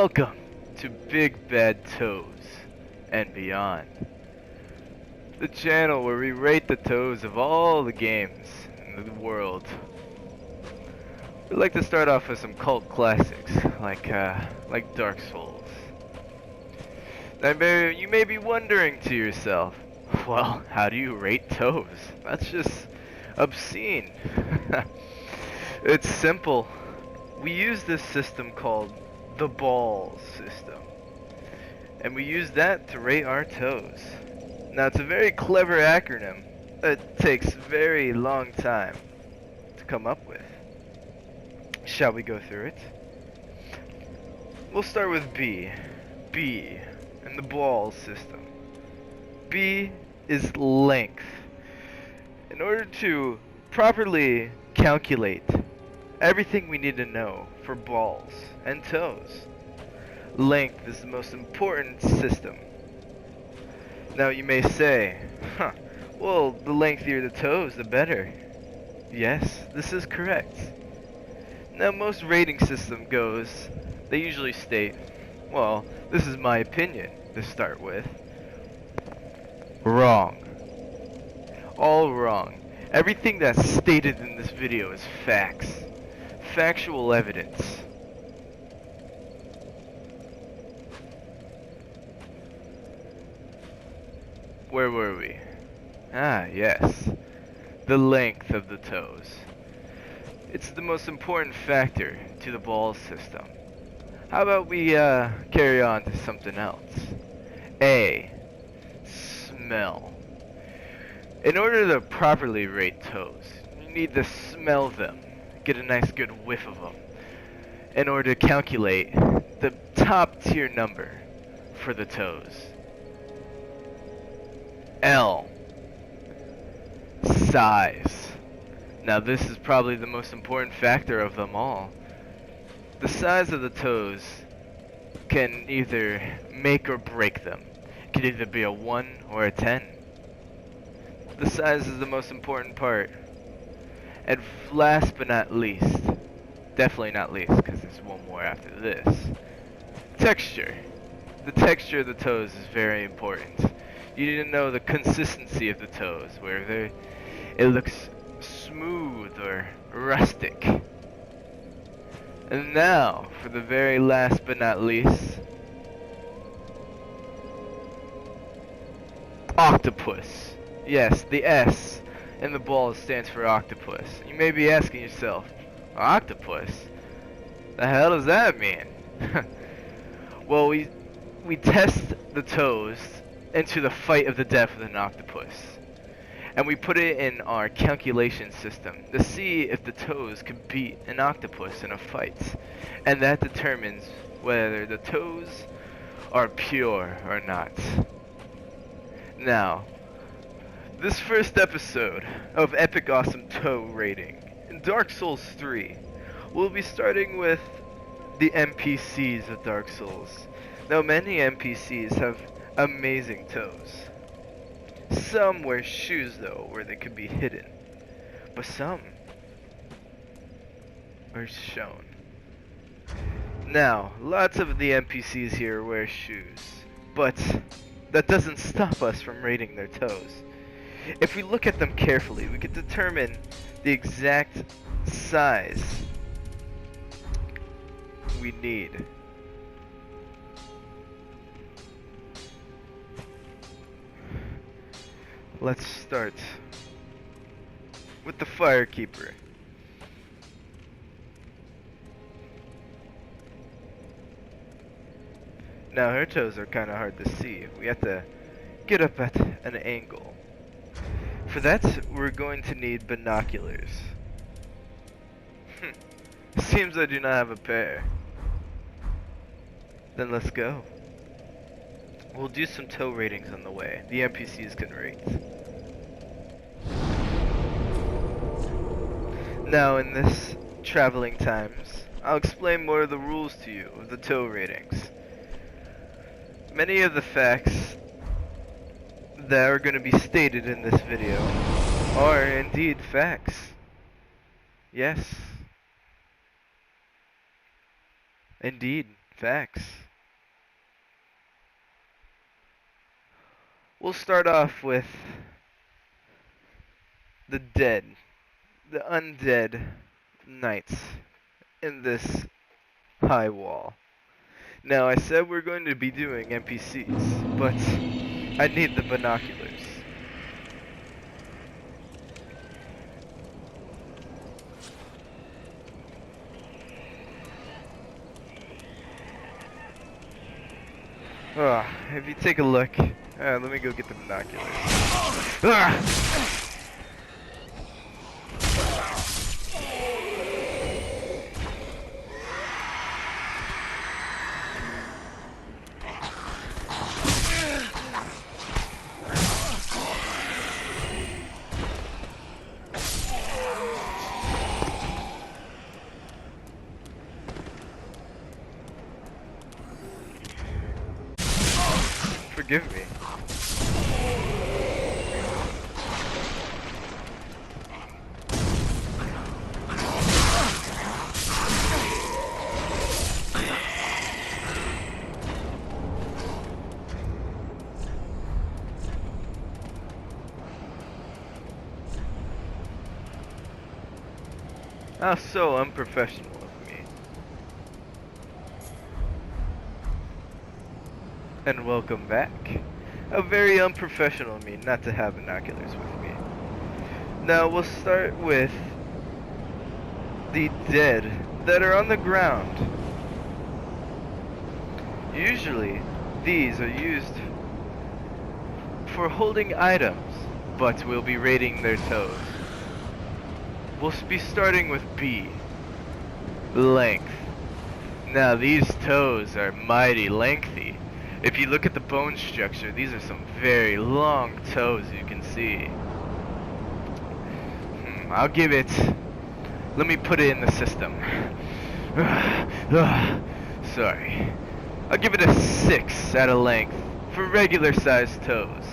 Welcome to Big Bad Toes and Beyond, the channel where we rate the toes of all the games in the world. We like to start off with some cult classics like Dark Souls. Now, you may be wondering to yourself, well, how do you rate toes? That's just obscene. It's simple. We use this system called the ball system, and we use that to rate our toes. Now, it's a very clever acronym that takes a very long time to come up with. Shall we go through it? We'll start with B. B in the ball system. B is length. In order to properly calculate everything we need to know for balls and toes, length is the most important system. Now you may say, well, the lengthier the toes, the better. Yes, this is correct. Now most rating system goes, they usually state, well, this is my opinion to start with. Wrong. All wrong. Everything that's stated in this video is facts. Factual evidence. Where were we? Ah, yes. The length of the toes. It's the most important factor to the ball system. How about we carry on to something else? A. Smell. In order to properly rate toes, you need to smell them. Get a nice good whiff of them in order to calculate the top tier number for the toes. L. Size. Now this is probably the most important factor of them all. The size of the toes can either make or break them. It can either be a 1 or a 10. The size is the most important part. And last but not least, definitely not least, because there's one more after this, texture. The texture of the toes is very important. You need to know the consistency of the toes, whether it looks smooth or rustic. And now, for the very last but not least, octopus. Yes, the S in the ball stands for octopus. You may be asking yourself, octopus? The hell does that mean? Well, we test the toes into the fight of the death with an octopus. And we put it in our calculation system to see if the toes can beat an octopus in a fight. And that determines whether the toes are pure or not. Now, this first episode of Epic Awesome Toe Rating in Dark Souls 3, we'll be starting with the NPCs of Dark Souls. Now many NPCs have amazing toes. Some wear shoes though, where they could be hidden. But some are shown. Now, lots of the NPCs here wear shoes, but that doesn't stop us from rating their toes. If we look at them carefully, we can determine the exact size we need. Let's start with the Firekeeper. Now her toes are kind of hard to see. We have to get up at an angle. For that, we're going to need binoculars. Seems I do not have a pair. Then let's go. We'll do some toe ratings on the way. The NPCs can rate. Now, in this traveling times, I'll explain more of the rules to you of the toe ratings. Many of the facts that are going to be stated in this video are indeed facts. Yes. Indeed, Facts. We'll start off with the dead, the undead knights in this high wall. Now, I said we're going to be doing NPCs, but I need the binoculars. If you take a look, let me go get the binoculars. Forgive me. How so unprofessional of me. And welcome back. How very unprofessional of me not to have binoculars with me. Now we'll start with the dead that are on the ground. Usually these are used for holding items, but we'll be raiding their toes. We'll be starting with B, length. Now these toes are mighty lengthy. If you look at the bone structure, these are some very long toes you can see. I'll give it, let me put it in the system. Sorry. I'll give it a 6 out of length for regular sized toes.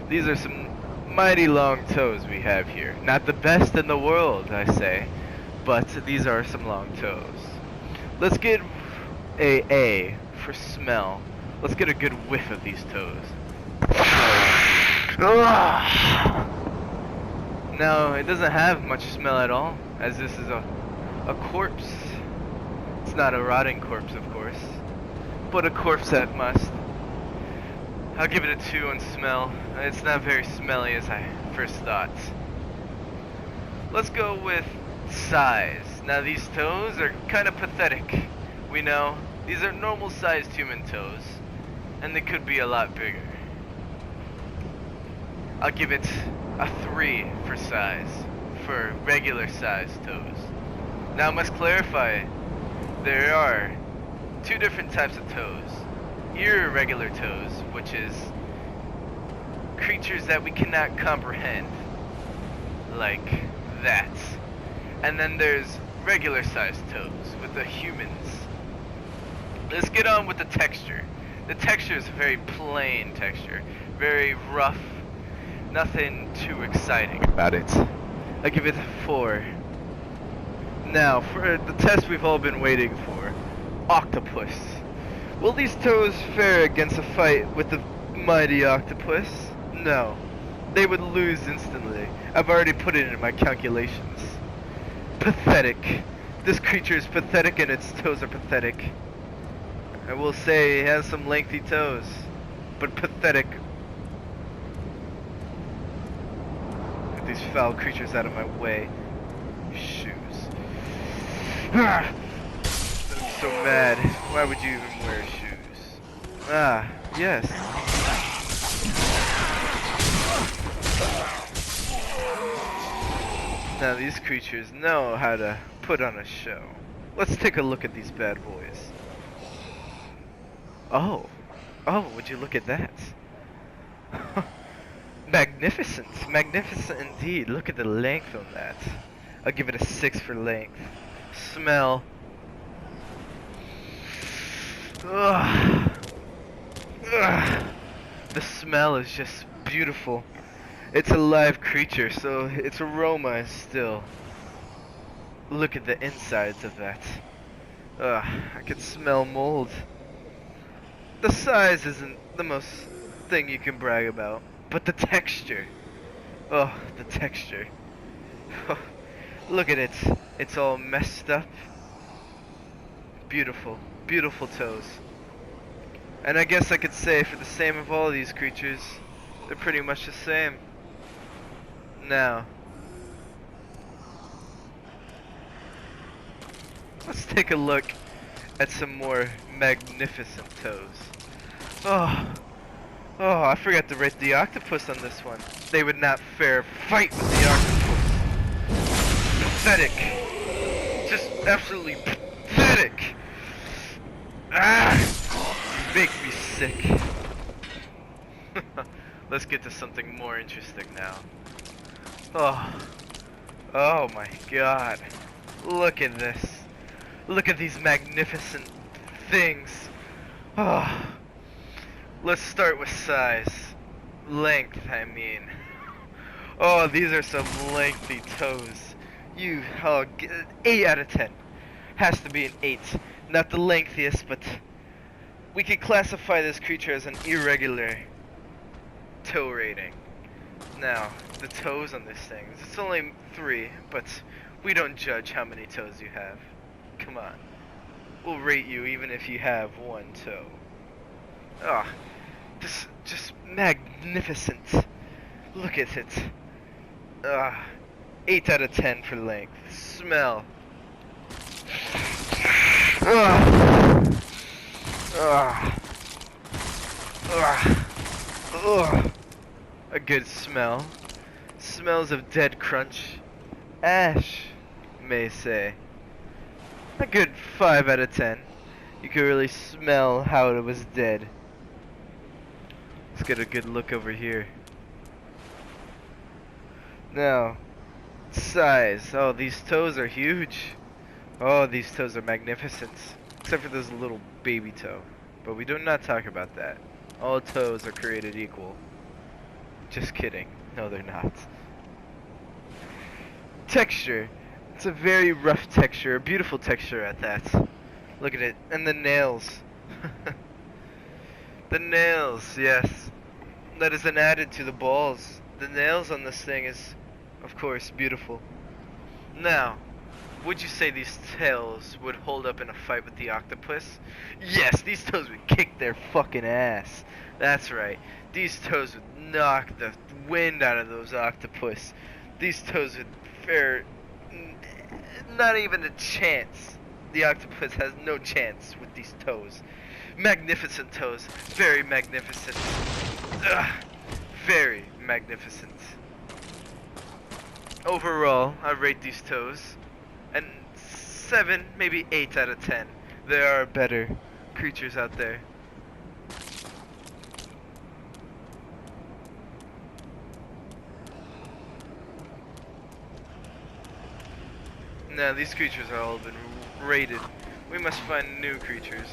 These are some mighty long toes we have here. Not the best in the world, I say, but these are some long toes. Let's get a for smell. Let's get a good whiff of these toes. Now, it doesn't have much smell at all, as this is a corpse. It's not a rotting corpse, of course, but a corpse at must. I'll give it a 2 on smell. It's not very smelly as I first thought. Let's go with size. Now these toes are kind of pathetic. We know these are normal sized human toes, and they could be a lot bigger. I'll give it a 3 for size, for regular sized toes. Now I must clarify, there are 2 different types of toes. Irregular toes, which is creatures that we cannot comprehend, like that. And then there's regular sized toes with the humans. Let's get on with the texture. The texture is a very plain texture, very rough, nothing too exciting about it. I give it a 4. Now, for the test we've all been waiting for, octopus. Will these toes fare against a fight with the mighty octopus? No. They would lose instantly. I've already put it in my calculations. Pathetic. This creature is pathetic and its toes are pathetic. I will say it has some lengthy toes, but pathetic. Get these foul creatures out of my way. Shoes. So mad. Why would you even wear shoes? Ah, yes. Now these creatures know how to put on a show. Let's take a look at these bad boys. Oh, would you look at that? Magnificent, magnificent indeed. Look at the length on that. I'll give it a 6 for length. Smell. Ugh. Ugh. The smell is just beautiful. It's a live creature, so its aroma is still. Look at the insides of that. Ugh, I can smell mold. The size isn't the most thing you can brag about, but the texture. Oh, the texture. Look at it. It's all messed up. Beautiful, beautiful toes. And I guess I could say for the same of all these creatures, they're pretty much the same. Now, let's take a look at some more magnificent toes. Oh, I forgot to rate the octopus on this one. They would not fair fight with the octopus. Pathetic. Just absolutely pathetic. You make me sick. Let's get to something more interesting now. Oh my god. Look at this. Look at these magnificent things. Let's start with size. Length, I mean. Oh, these are some lengthy toes. 8 out of 10. Has to be an 8. Not the lengthiest, but we could classify this creature as an irregular toe rating. Now, the toes on this thing. It's only 3, but we don't judge how many toes you have. Come on. We'll rate you even if you have 1 toe. Just magnificent. Look at it. 8 out of 10 for length. Smell. A good smell. Smells of dead crunch. Ash, may say. A good 5 out of 10. You could really smell how it was dead. Let's get a good look over here. Now, size. Oh, these toes are huge. Oh, these toes are magnificent. Except for this little baby toe. But we do not talk about that. All toes are created equal. Just kidding. No, they're not. Texture. It's a very rough texture. A beautiful texture at that. Look at it. And the nails. The nails, yes. That is an added to the balls. The nails on this thing is, of course, beautiful. Now, would you say these tails would hold up in a fight with the octopus? Yes, these toes would kick their fucking ass. That's right. These toes would knock the wind out of those octopus. These toes would fare not even a chance. The octopus has no chance with these toes. Magnificent toes. Very magnificent. Very magnificent. Overall, I rate these toes and 7, maybe 8 out of 10. There are better creatures out there. Now these creatures have all been rated. We must find new creatures.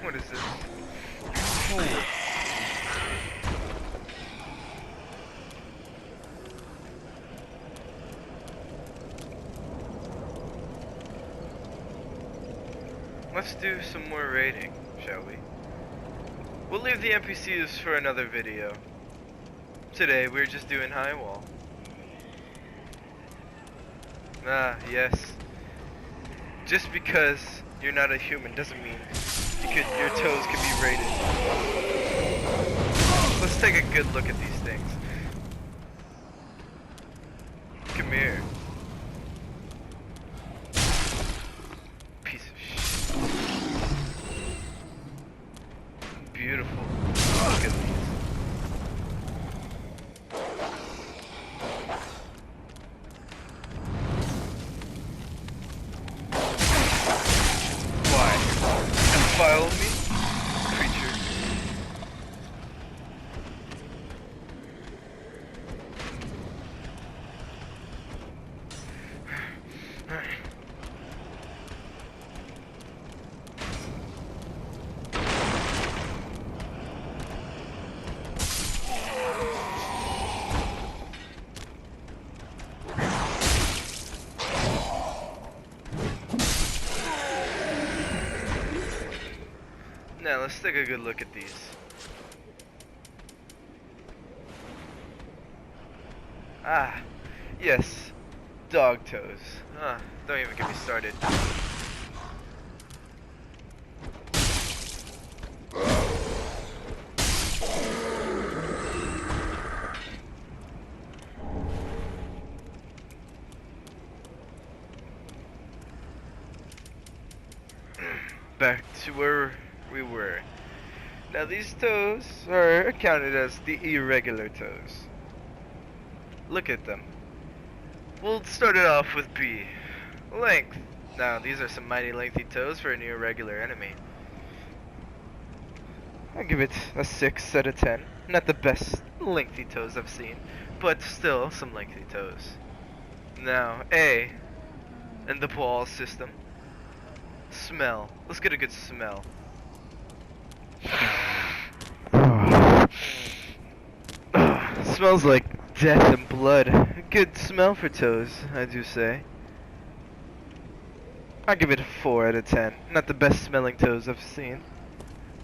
What is this? Ooh. Let's do some more raiding, shall we? We'll leave the NPCs for another video. Today we're just doing high wall. Ah, yes. Just because you're not a human doesn't mean your toes can be rated. Let's take a good look at these things. Come here. Piece of shit. Beautiful. Look at these. Follow me, creature. Now let's take a good look at these. Ah, yes, dog toes. Don't even get me started. Back to where we were. Now these toes are counted as the irregular toes. Look at them. We'll start it off with B. Length. Now these are some mighty lengthy toes for an irregular enemy. I'll give it a 6 out of 10. Not the best lengthy toes I've seen, but still some lengthy toes. Now A, and the ball system. Smell. Let's get a good smell. Smells like death and blood. Good smell for toes, I do say. I'll give it a 4 out of 10. Not the best smelling toes I've seen,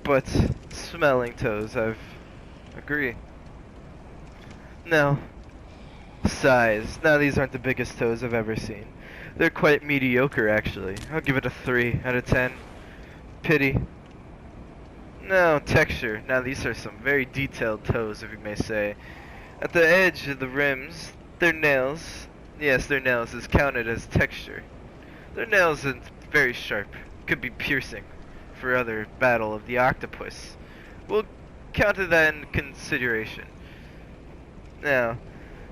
but smelling toes, I've agree. Now, size. Now these aren't the biggest toes I've ever seen. They're quite mediocre, actually. I'll give it a 3 out of 10. Pity. Now, texture. Now these are some very detailed toes, if you may say. At the edge of the rims, their nails. Yes, their nails is counted as texture. Their nails are very sharp. Could be piercing for other battle of the octopus. We'll counter that in consideration. Now,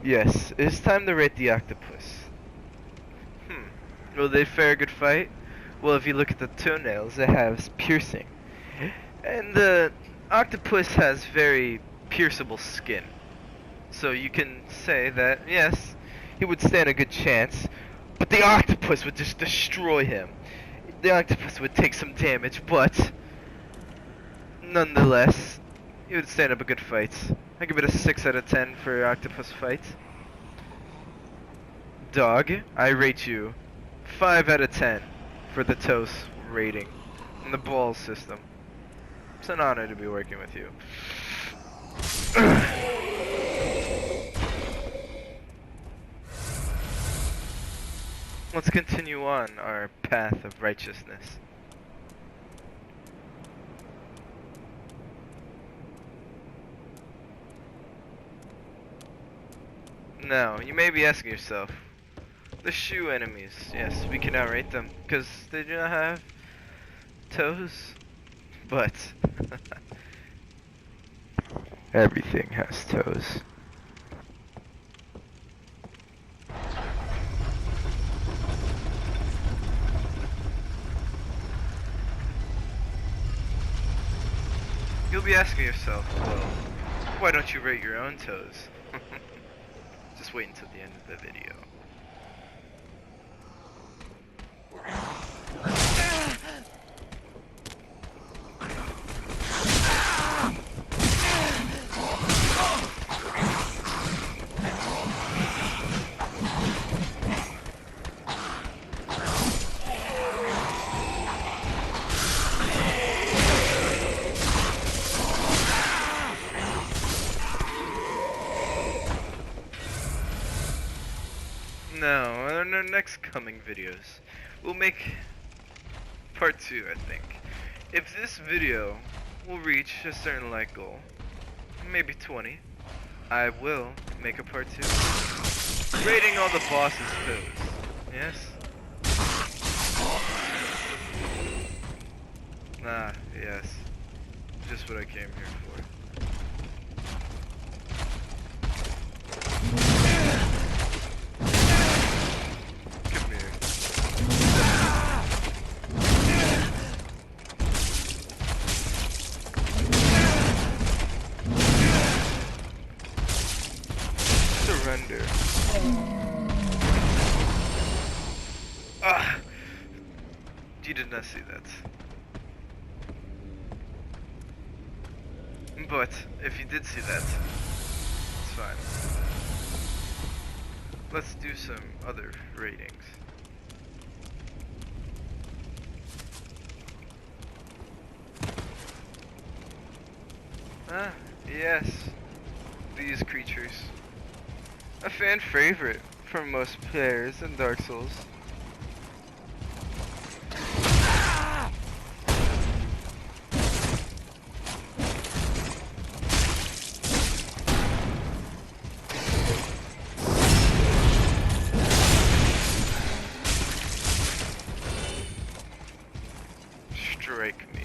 yes, it is time to rate the octopus. Will they fare a good fight? Well, if you look at the toenails, it has piercing. And the octopus has very pierceable skin. So you can say that, yes, he would stand a good chance, but the octopus would just destroy him. The octopus would take some damage, but nonetheless, he would stand up a good fight. I give it a 6 out of 10 for octopus fight. Dog, I rate you 5 out of 10 for the toes rating and the ball system. It's an honor to be working with you. Let's continue on our path of righteousness. Now, you may be asking yourself, the shoe enemies, yes, we can outrate them, because they do not have toes, but everything has toes. You'll be asking yourself, well, why don't you rate your own toes? Just wait until the end of the video. Now, in our next coming videos, we'll make part 2, I think. If this video will reach a certain like goal, maybe 20, I will make a part 2. Rating all the bosses' toes. Yes? Ah, yes. Just what I came here for. Surrender. Ah! You did not see that. But, if you did see that, it's fine. Let's do some other ratings. Ah, yes. These creatures. A fan favorite for most players in Dark Souls. Strike me.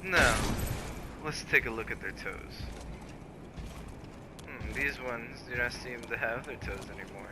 Now, let's take a look at their toes. These ones do not seem to have their toes anymore.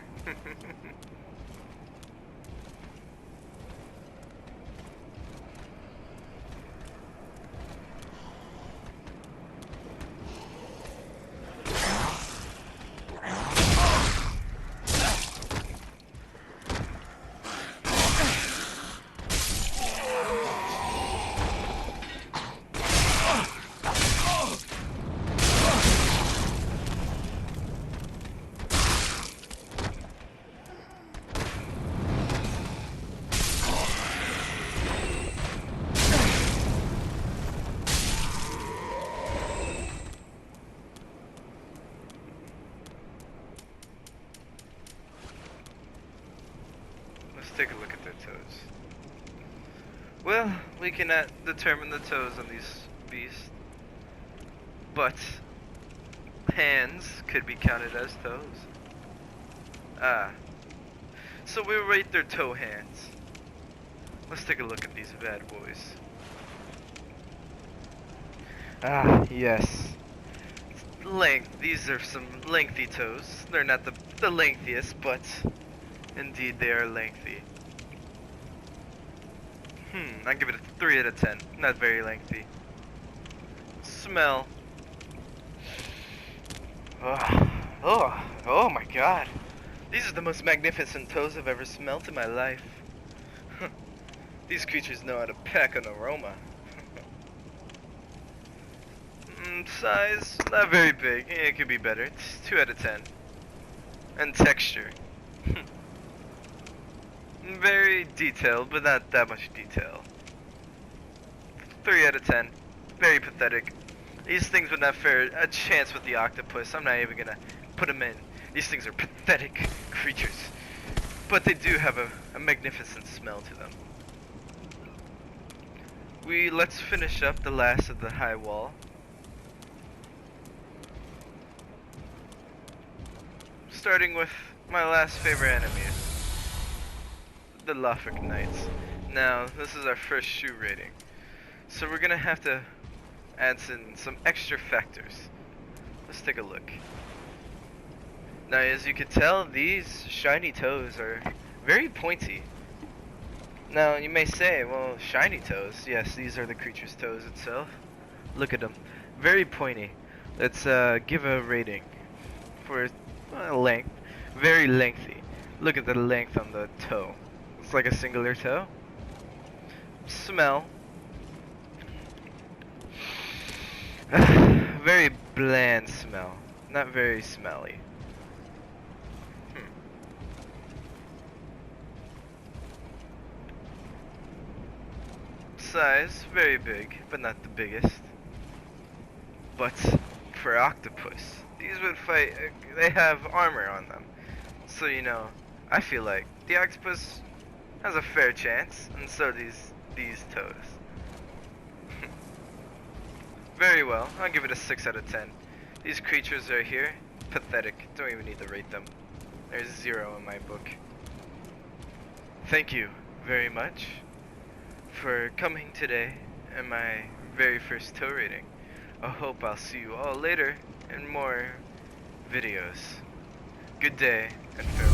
Let's take a look at their toes. Well, we cannot determine the toes on these beasts, but hands could be counted as toes. So we'll rate their toe hands. Let's take a look at these bad boys. Yes. Length. These are some lengthy toes. They're not the lengthiest, but indeed they are lengthy. I'll give it a 3 out of 10. Not very lengthy. Smell. Oh my god. These are the most magnificent toes I've ever smelt in my life. These creatures know how to pack an aroma. Size, not very big. It could be better. It's 2 out of 10. And texture. Very detailed, but not that much detail. 3 out of 10. Very pathetic. These things would not fare a chance with the octopus. I'm not even gonna put them in. These things are pathetic creatures. But they do have a magnificent smell to them. Let's finish up the last of the high wall. Starting with my last favorite enemy, the lothric knights. Now, this is our first shoe rating, so we're gonna have to add in some extra factors. Let's take a look. Now, as you can tell, these shiny toes are very pointy. Now, you may say, well, shiny toes. Yes, these are the creature's toes itself. Look at them. Very pointy. Let's give a rating for length. Very lengthy. Look at the length on the toe. It's like a singular toe. Smell. Very bland smell. Not very smelly. Size, very big, but not the biggest. But for octopus, these would fight, they have armor on them. So, you know, I feel like the octopus has a fair chance, and so these toes. Very well, I'll give it a 6 out of 10. These creatures are here, pathetic, don't even need to rate them. There's 0 in my book. Thank you very much for coming today in my very first toe rating. I hope I'll see you all later in more videos. Good day and farewell.